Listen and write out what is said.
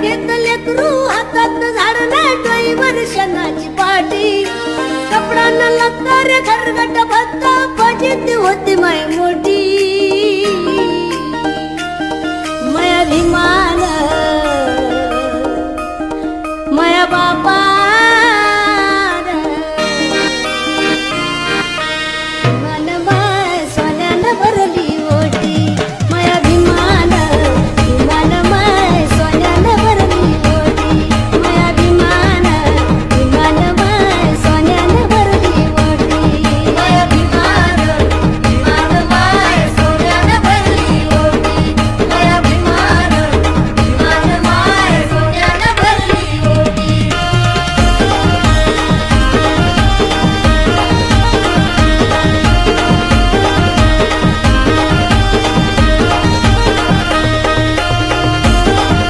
घेत लेकरू हातात झाडलं डोई वर्षणाची पाटी कपडा न लागता रे घरगट भत्ता फजिती होती माय मोठी माय अभिमान